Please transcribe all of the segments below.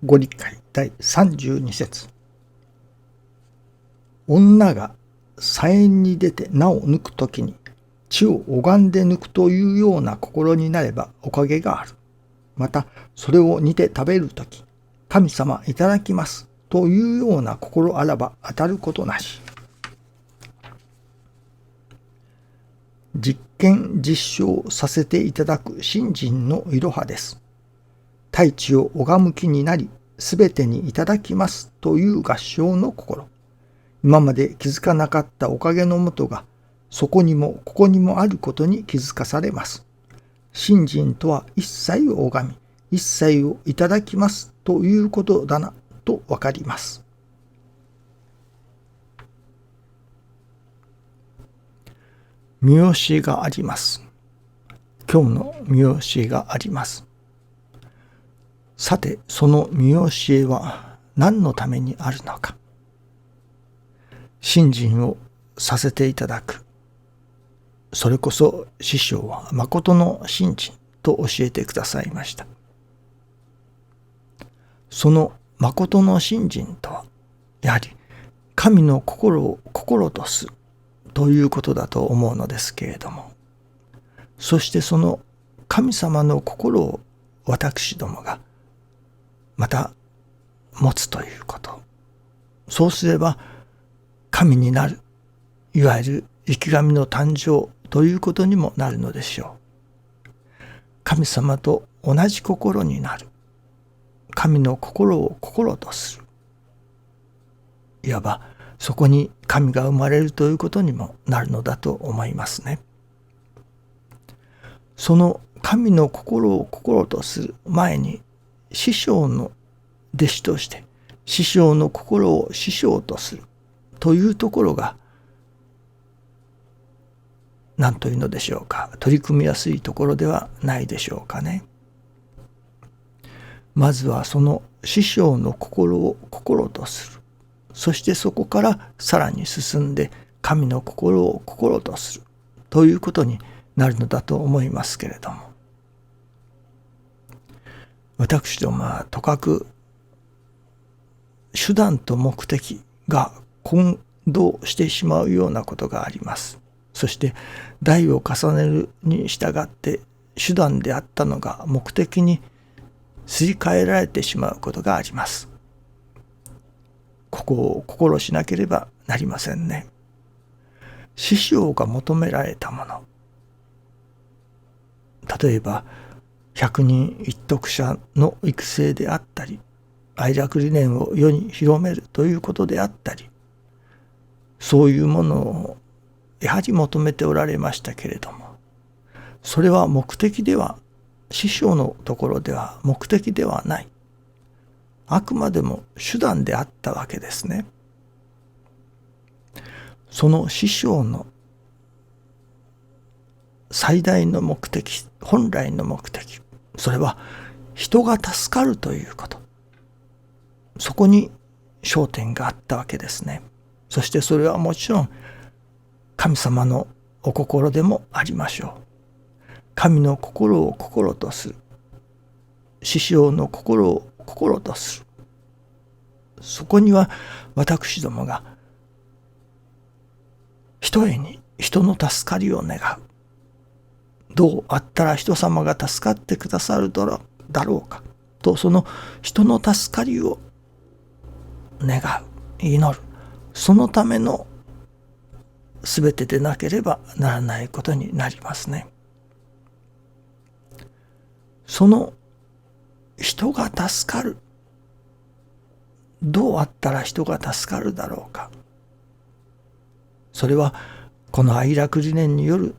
ご理解第32節。女が左縁に出て名を抜くときに血を拝んで抜くというような心になればおかげがある。またそれを煮て食べるとき、神様いただきますというような心あらば当たることなし。実験実証させていただく信心のいろはです。大地を拝む気になり、すべてにいただきますという合唱の心。今まで気づかなかったおかげのもとが、そこにもここにもあることに気づかされます。信心とは一切を拝み、一切をいただきますということだなとわかります。見教えがあります。今日の見教えがあります。さて、その見教えは何のためにあるのか。信心をさせていただく。それこそ師匠は誠の信心と教えてくださいました。その誠の信心とは、やはり神の心を心とするということだと思うのですけれども、そしてその神様の心を私どもがまた持つということ。そうすれば神になる、いわゆる生き神の誕生ということにもなるのでしょう。神様と同じ心になる。神の心を心とする。いわばそこに神が生まれるということにもなるのだと思いますね。その神の心を心とする前に、師匠の弟子として師匠の心を師匠とするというところが何というのでしょうか、取り組みやすいところではないでしょうかね。まずはその師匠の心を心とする。そしてそこからさらに進んで神の心を心とするということになるのだと思いますけれども、私どもはとかく手段と目的が混同してしまうようなことがあります。そして代を重ねるに従って手段であったのが目的にすり替えられてしまうことがあります。ここを心しなければなりませんね。師匠が求められたもの、例えば百人一徳者の育成であったり、愛楽理念を世に広めるということであったり、そういうものをやはり求めておられましたけれども、それは目的では、師匠のところでは目的ではない。あくまでも手段であったわけですね。その師匠の最大の目的、本来の目的、それは人が助かるということ。そこに焦点があったわけですね。そしてそれはもちろん神様のお心でもありましょう。神の心を心とする。師匠の心を心とする。そこには私どもがひとえに人の助かりを願う。どうあったら人様が助かってくださるだろうかと、その人の助かりを願う、祈る。そのためのすべてでなければならないことになりますね。その人が助かる。どうあったら人が助かるだろうか。それはこの愛楽理念による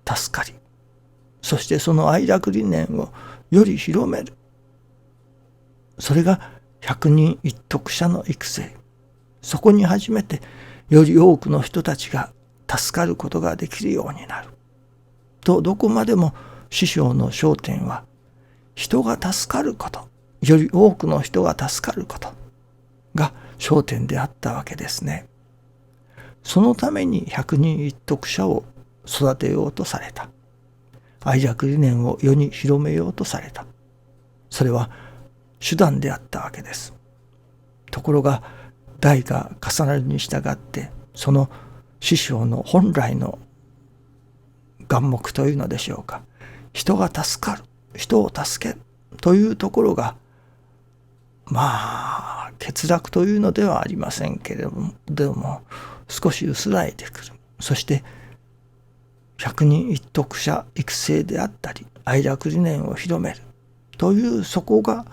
助かり。そしてその愛楽理念をより広める。それが百人一徳者の育成。そこに初めてより多くの人たちが助かることができるようになる。と、どこまでも師匠の焦点は人が助かること、より多くの人が助かることが焦点であったわけですね。そのために百人一徳者を育てようとされた。愛楽理念を世に広めようとされた。それは手段であったわけです。ところが代が重なるに従ってその師匠の本来の眼目というのでしょうか、人が助かる、人を助けるというところが欠落というのではありませんけれども、でも少し薄らいでくる。そして百人一徳者育成であったり愛楽理念を広めるというそこが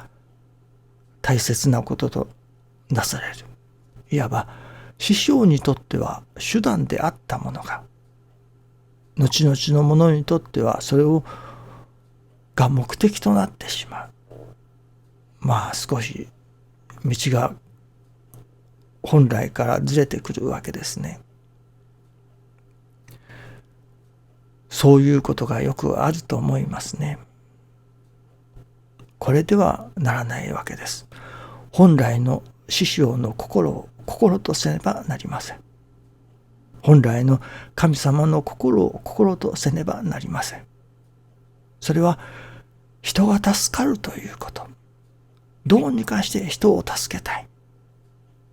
大切なこととなされる。いわば師匠にとっては手段であったものが後々のものにとってはそれが目的となってしまう。少し道が本来からずれてくるわけですね。そういうことがよくあると思いますね。これではならないわけです。本来の師匠の心を心とせねばなりません。本来の神様の心を心とせねばなりません。それは人が助かるということ。どうにかして人を助けたい。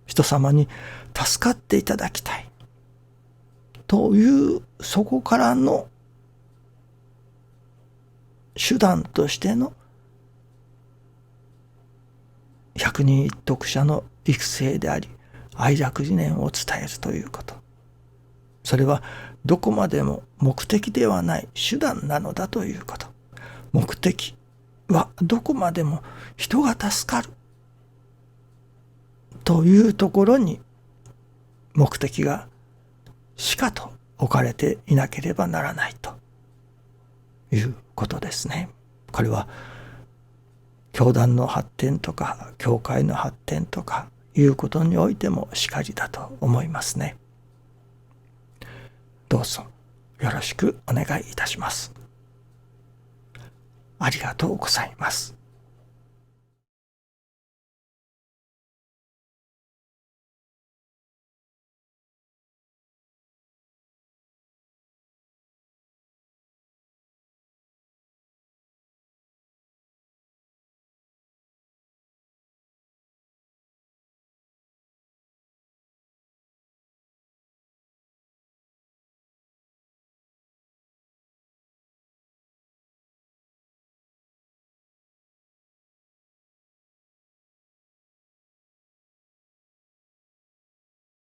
人様に助かっていただきたい。というそこからの手段としての百人一徳者の育成であり、愛楽理念を伝えるということ。それはどこまでも目的ではない手段なのだということ。目的はどこまでも人が助かるというところに目的がしかと置かれていなければならないということですね。これは教団の発展とか教会の発展とかいうことにおいてもしかりだと思いますね。どうぞよろしくお願いいたします。ありがとうございます。